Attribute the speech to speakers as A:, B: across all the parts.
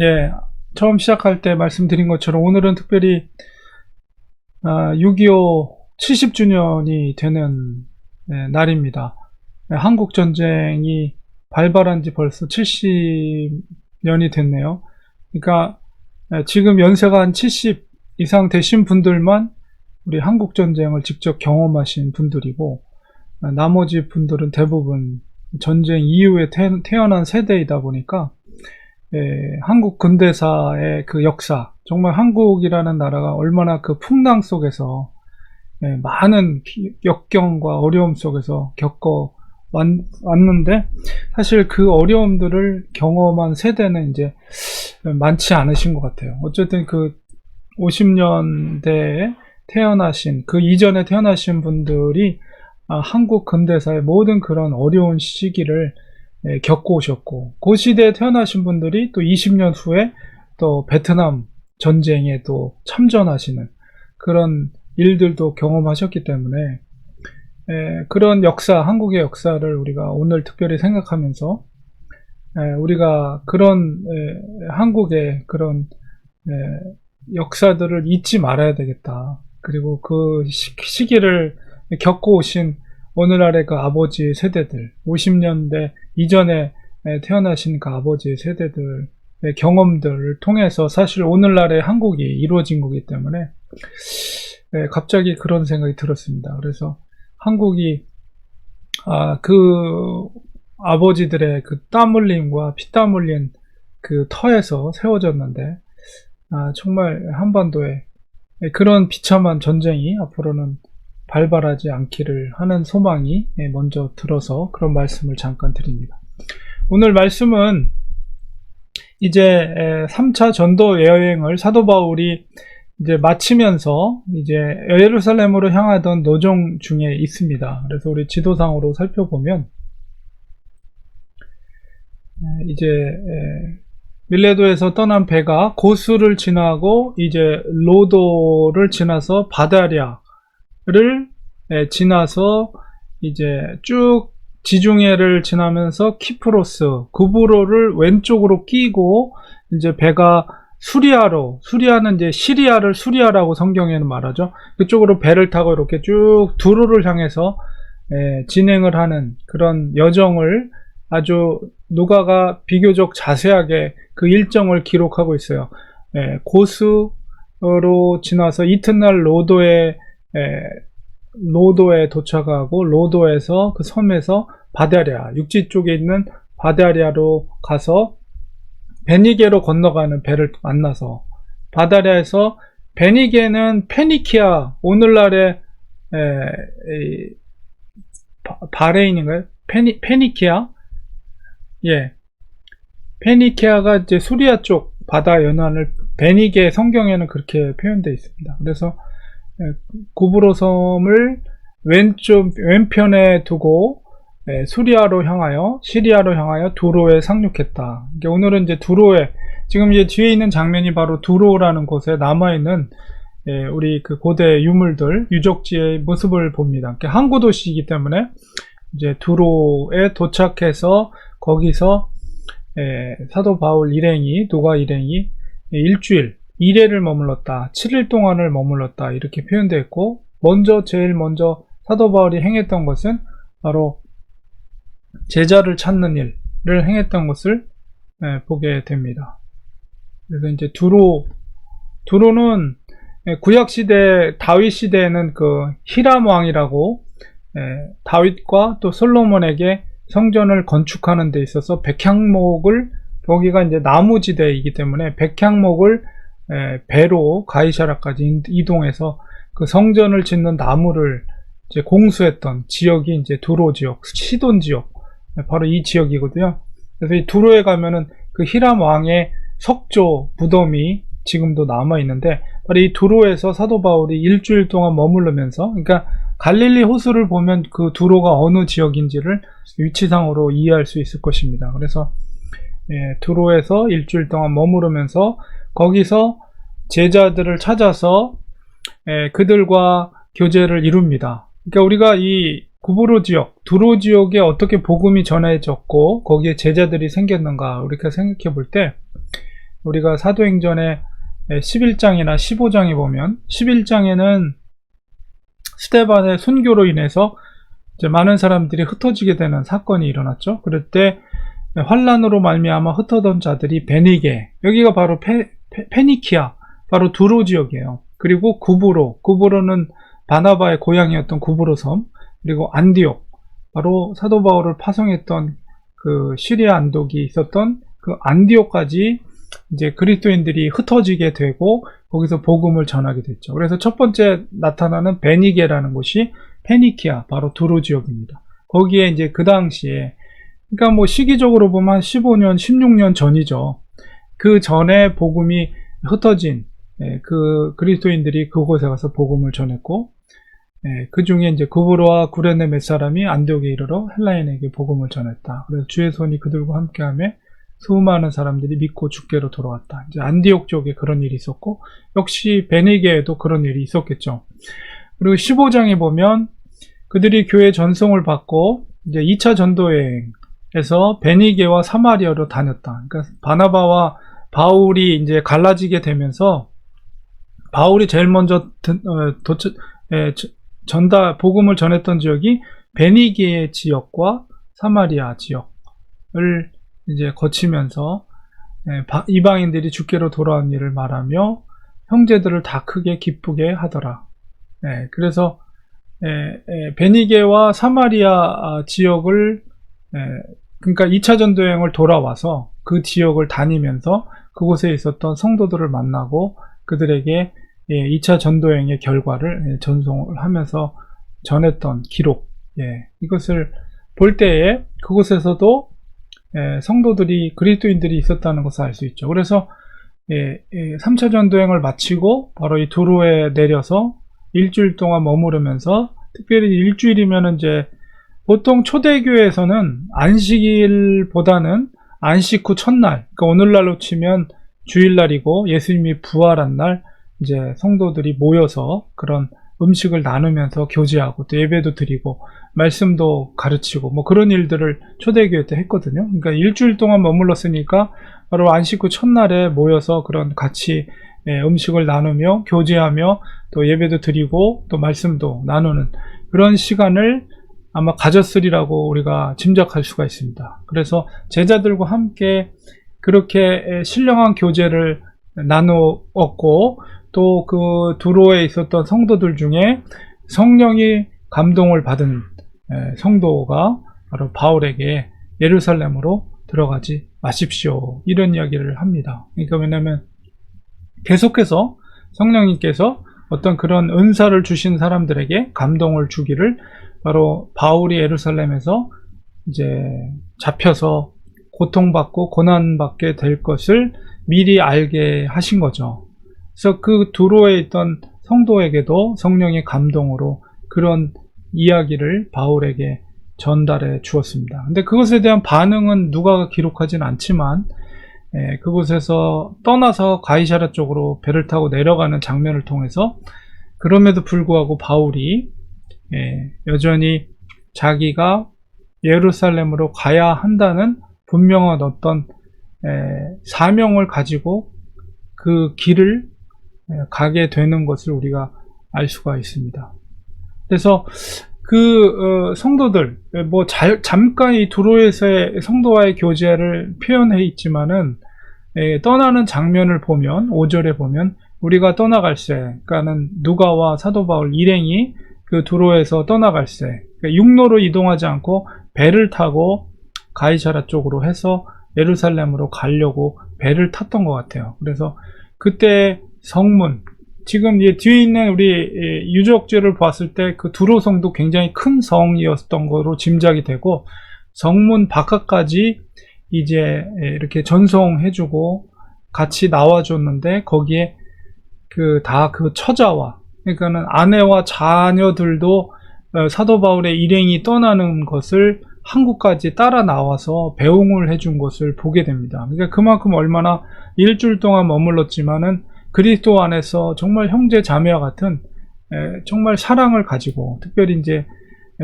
A: 예, 처음 시작할 때 말씀드린 것처럼 오늘은 특별히 6.25 70주년이 되는 날입니다. 한국 전쟁이 발발한 지 벌써 70년이 됐네요. 그러니까 지금 연세가 한 70 이상 되신 분들만 우리 한국 전쟁을 직접 경험하신 분들이고, 나머지 분들은 대부분 전쟁 이후에 태어난 세대이다 보니까 한국 근대사의 그 역사, 정말 한국이라는 나라가 얼마나 그 풍랑 속에서 많은 역경과 어려움 속에서 겪어 왔는데, 사실 그 어려움들을 경험한 세대는 이제 많지 않으신 것 같아요. 어쨌든 그 50년대에 태어나신, 그 이전에 태어나신 분들이 한국 근대사의 모든 그런 어려운 시기를 겪고 오셨고, 그 시대에 태어나신 분들이 또 20년 후에 또 베트남 전쟁에 또 참전하시는 그런 일들도 경험하셨기 때문에 그런 역사, 한국의 역사를 우리가 오늘 특별히 생각하면서 우리가 그런 한국의 그런 역사들을 잊지 말아야 되겠다. 그리고 그 시기를 겪고 오신 오늘날의 그 아버지 세대들, 50년대 이전에 태어나신 그 아버지 세대들의 경험들을 통해서 사실 오늘날의 한국이 이루어진 거기 때문에 갑자기 그런 생각이 들었습니다. 그래서 한국이 그 아버지들의 그 땀 흘림과 피땀 흘린 그 터에서 세워졌는데, 정말 한반도에 그런 비참한 전쟁이 앞으로는 발발하지 않기를 하는 소망이 먼저 들어서 그런 말씀을 잠깐 드립니다. 오늘 말씀은 이제 3차 전도 여행을 사도 바울이 이제 마치면서 이제 예루살렘으로 향하던 노정 중에 있습니다. 그래서 우리 지도상으로 살펴보면 이제 밀레도에서 떠난 배가 고수를 지나고 이제 로도를 지나서 바다랴를 지나서 이제 쭉 지중해를 지나면서 키프로스, 구브로를 왼쪽으로 끼고 이제 배가 수리아는 이제 시리아를 수리아라고 성경에는 말하죠. 그쪽으로 배를 타고 이렇게 쭉 두로를 향해서 진행을 하는 그런 여정을 아주 누가가 비교적 자세하게 그 일정을 기록하고 있어요. 고수로 지나서 이튿날 로도에 도착하고, 로도에서 그 섬에서 바다랴, 육지 쪽에 있는 바다랴로 가서 베니게로 건너가는 배를 만나서, 바다랴에서 베니게는 페니키아, 오늘날의 바레인인가요? 페니키아? 예. 페니키아가 이제 수리아 쪽 바다 연안을 베니게, 성경에는 그렇게 표현되어 있습니다. 그래서 구브로 섬을 왼편에 두고 수리아로 향하여, 시리아로 향하여 두로에 상륙했다. 오늘은 이제 두로에, 지금 이제 뒤에 있는 장면이 바로 두로라는 곳에 남아있는 우리 그 고대 유물들, 유적지의 모습을 봅니다. 항구 도시이기 때문에 이제 두로에 도착해서 거기서 사도 바울 일행이, 누가 일행이 일주일, 2일을 머물렀다, 7일 동안을 머물렀다, 이렇게 표현되어 있고, 제일 먼저 사도 바울이 행했던 것은 바로 제자를 찾는 일을 행했던 것을 보게 됩니다. 그래서 이제 두로는 구약시대, 다윗 시대에는 그 히람 왕이라고 다윗과 또 솔로몬에게 성전을 건축하는 데 있어서 백향목을, 거기가 이제 나무지대이기 때문에 백향목을 배로 가이사라까지 이동해서 그 성전을 짓는 나무를 이제 공수했던 지역이 이제 두로 지역, 시돈 지역, 바로 이 지역이거든요. 그래서 이 두로에 가면은 그 히람 왕의 석조 무덤이 지금도 남아 있는데, 바로 이 두로에서 사도 바울이 일주일 동안 머무르면서, 그러니까 갈릴리 호수를 보면 그 두로가 어느 지역인지를 위치상으로 이해할 수 있을 것입니다. 그래서 두로에서 일주일 동안 머무르면서 거기서 제자들을 찾아서 그들과 교제를 이룹니다. 그러니까 우리가 이 구브로 지역, 두로 지역에 어떻게 복음이 전해졌고 거기에 제자들이 생겼는가, 우리가 생각해 볼 때 우리가 사도행전의 11장이나 15장에 보면 11장에는 스데반의 순교로 인해서 이제 많은 사람들이 흩어지게 되는 사건이 일어났죠. 그럴 때 환란으로 말미암아 흩어던 자들이 베니게, 여기가 바로 페니키아, 바로 두로 지역이에요. 그리고 구브로는 바나바의 고향이었던 구브로 섬, 그리고 안디옥, 바로 사도 바울을 파송했던 그 시리아 안독이 있었던 그 안디옥까지 이제 그리스도인들이 흩어지게 되고 거기서 복음을 전하게 됐죠. 그래서 첫 번째 나타나는 베니게라는 곳이 페니키아, 바로 두로 지역입니다. 거기에 이제 그 당시에, 그러니까 뭐 시기적으로 보면 한 15년, 16년 전이죠. 그 전에 복음이 흩어진 그 그리스도인들이 그곳에 가서 복음을 전했고, 그 중에 이제 구브로와 구레네 몇 사람이 안디옥에 이르러 헬라인에게 복음을 전했다. 그래서 주의 손이 그들과 함께하며 수많은 사람들이 믿고 주께로 돌아왔다. 이제 안디옥 쪽에 그런 일이 있었고, 역시 베니게에도 그런 일이 있었겠죠. 그리고 15장에 보면 그들이 교회 전송을 받고 이제 2차 전도여행에서 베니게와 사마리아로 다녔다. 그러니까 바나바와 바울이 이제 갈라지게 되면서 바울이 제일 먼저 복음을 전했던 지역이 베니게 지역과 사마리아 지역을 이제 거치면서 이방인들이 주께로 돌아온 일을 말하며 형제들을 다 크게 기쁘게 하더라. 그래서 베니게와 사마리아 지역을 그러니까 2차 전도여행을 돌아와서 그 지역을 다니면서 그곳에 있었던 성도들을 만나고 그들에게 2차 전도여행의 결과를 전송을 하면서 전했던 기록, 이것을 볼 때에 그곳에서도 성도들이, 그리스도인들이 있었다는 것을 알 수 있죠. 그래서 3차 전도여행을 마치고 바로 이 두로에 내려서 일주일 동안 머무르면서, 특별히 일주일이면 이제 보통 초대교회에서는 안식일보다는 안식 후 첫날, 그러니까 오늘날로 치면 주일날이고 예수님이 부활한 날 이제 성도들이 모여서 그런 음식을 나누면서 교제하고 또 예배도 드리고 말씀도 가르치고 뭐 그런 일들을 초대교회 때 했거든요. 그러니까 일주일 동안 머물렀으니까 바로 안식 후 첫날에 모여서 그런 같이 음식을 나누며 교제하며 또 예배도 드리고 또 말씀도 나누는 그런 시간을 아마 가졌으리라고 우리가 짐작할 수가 있습니다. 그래서 제자들과 함께 그렇게 신령한 교제를 나누었고, 또 그 두로에 있었던 성도들 중에 성령이 감동을 받은 성도가 바로 바울에게 예루살렘으로 들어가지 마십시오, 이런 이야기를 합니다. 그러니까 왜냐하면 계속해서 성령님께서 어떤 그런 은사를 주신 사람들에게 감동을 주기를, 바로 바울이 예루살렘에서 이제 잡혀서 고통받고 고난받게 될 것을 미리 알게 하신 거죠. 그래서 그 두로에 있던 성도에게도 성령의 감동으로 그런 이야기를 바울에게 전달해 주었습니다. 근데 그것에 대한 반응은 누가 기록하진 않지만, 그곳에서 떠나서 가이사랴 쪽으로 배를 타고 내려가는 장면을 통해서 그럼에도 불구하고 바울이 여전히 자기가 예루살렘으로 가야 한다는 분명한 어떤 사명을 가지고 그 길을 가게 되는 것을 우리가 알 수가 있습니다. 그래서 그 성도들, 뭐 잠깐 이 두로에서의 성도와의 교제를 표현해 있지만은 떠나는 장면을 보면 5절에 보면 우리가 떠나갈새, 그러니까는 누가와 사도 바울 일행이 그 두로에서 떠나갈새, 그러니까 육로로 이동하지 않고 배를 타고 가이사랴 쪽으로 해서 예루살렘으로 가려고 배를 탔던 것 같아요. 그래서 그때 성문, 지금 뒤에 있는 우리 유적지를 봤을 때 그 두로 성도 굉장히 큰 성이었던 거로 짐작이 되고, 성문 바깥까지 이제 이렇게 전송해주고 같이 나와줬는데, 거기에 그 처자와, 그러니까는 아내와 자녀들도 사도 바울의 일행이 떠나는 것을 한국까지 따라 나와서 배웅을 해준 것을 보게 됩니다. 그러니까 그만큼 얼마나 일주일 동안 머물렀지만은 그리스도 안에서 정말 형제 자매와 같은 정말 사랑을 가지고, 특별히 이제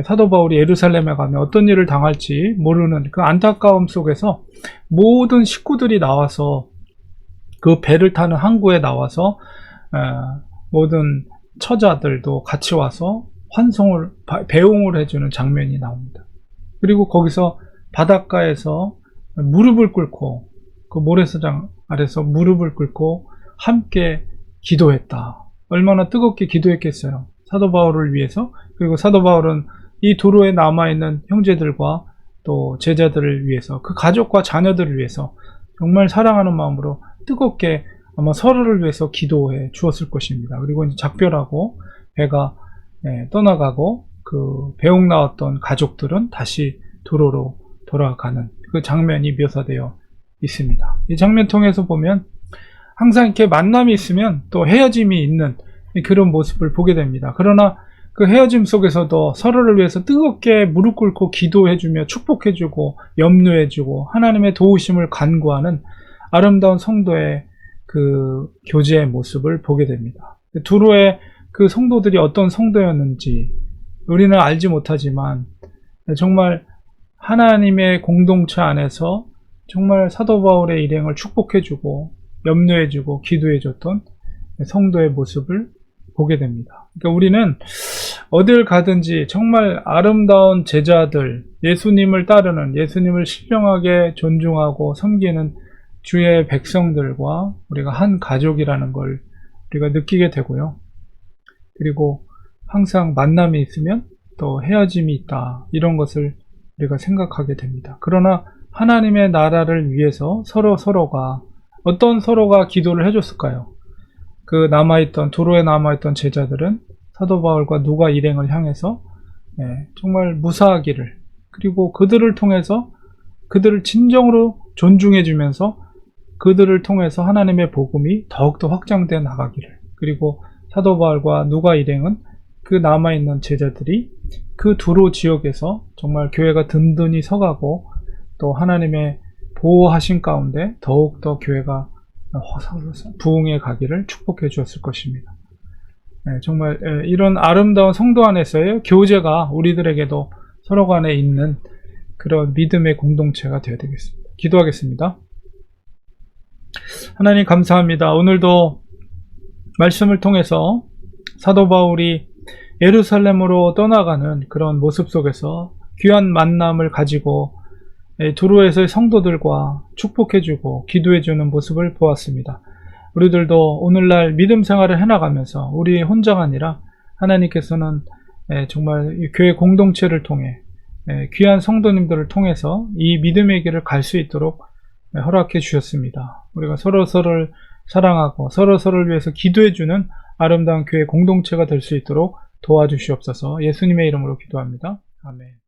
A: 사도 바울이 예루살렘에 가면 어떤 일을 당할지 모르는 그 안타까움 속에서 모든 식구들이 나와서 그 배를 타는 항구에 나와서 모든 처자들도 같이 와서 배웅을 해주는 장면이 나옵니다. 그리고 거기서 바닷가에서 무릎을 꿇고 그 모래사장 아래서 무릎을 꿇고 함께 기도했다. 얼마나 뜨겁게 기도했겠어요. 사도 바울을 위해서. 그리고 사도 바울은 이 도로에 남아있는 형제들과 또 제자들을 위해서, 그 가족과 자녀들을 위해서 정말 사랑하는 마음으로 뜨겁게 아마 서로를 위해서 기도해 주었을 것입니다. 그리고 이제 작별하고 배가 떠나가고 그 배웅 나왔던 가족들은 다시 도로로 돌아가는 그 장면이 묘사되어 있습니다. 이 장면 통해서 보면 항상 이렇게 만남이 있으면 또 헤어짐이 있는 그런 모습을 보게 됩니다. 그러나 그 헤어짐 속에서도 서로를 위해서 뜨겁게 무릎 꿇고 기도해주며 축복해주고 염려해주고 하나님의 도우심을 간구하는 아름다운 성도의 그 교제의 모습을 보게 됩니다. 두로의 그 성도들이 어떤 성도였는지 우리는 알지 못하지만 정말 하나님의 공동체 안에서 정말 사도 바울의 일행을 축복해주고 염려해주고 기도해줬던 성도의 모습을 보게 됩니다. 그러니까 우리는 어딜 가든지 정말 아름다운 제자들, 예수님을 따르는, 예수님을 신령하게 존중하고 섬기는 주의 백성들과 우리가 한 가족이라는 걸 우리가 느끼게 되고요. 그리고 항상 만남이 있으면 또 헤어짐이 있다, 이런 것을 우리가 생각하게 됩니다. 그러나 하나님의 나라를 위해서 서로가 어떤 서로가 기도를 해줬을까요? 그 도로에 남아있던 제자들은 사도 바울과 누가 일행을 향해서 정말 무사하기를, 그리고 그들을 통해서 그들을 진정으로 존중해주면서 그들을 통해서 하나님의 복음이 더욱더 확장되어 나가기를, 그리고 사도 바울과 누가 일행은 그 남아있는 제자들이 그 두로 지역에서 정말 교회가 든든히 서가고 또 하나님의 보호하신 가운데 더욱더 교회가 부흥해 가기를 축복해 주었을 것입니다. 정말 이런 아름다운 성도 안에서의 교제가 우리들에게도 서로 간에 있는 그런 믿음의 공동체가 되어야 되겠습니다. 기도하겠습니다. 하나님 감사합니다. 오늘도 말씀을 통해서 사도 바울이 예루살렘으로 떠나가는 그런 모습 속에서 귀한 만남을 가지고 두로에서의 성도들과 축복해주고 기도해주는 모습을 보았습니다. 우리들도 오늘날 믿음 생활을 해나가면서 우리 혼자가 아니라 하나님께서는 정말 교회 공동체를 통해 귀한 성도님들을 통해서 이 믿음의 길을 갈 수 있도록 허락해 주셨습니다. 우리가 서로서로를 사랑하고 서로서로를 위해서 기도해주는 아름다운 교회 공동체가 될 수 있도록 도와주시옵소서. 예수님의 이름으로 기도합니다. 아멘.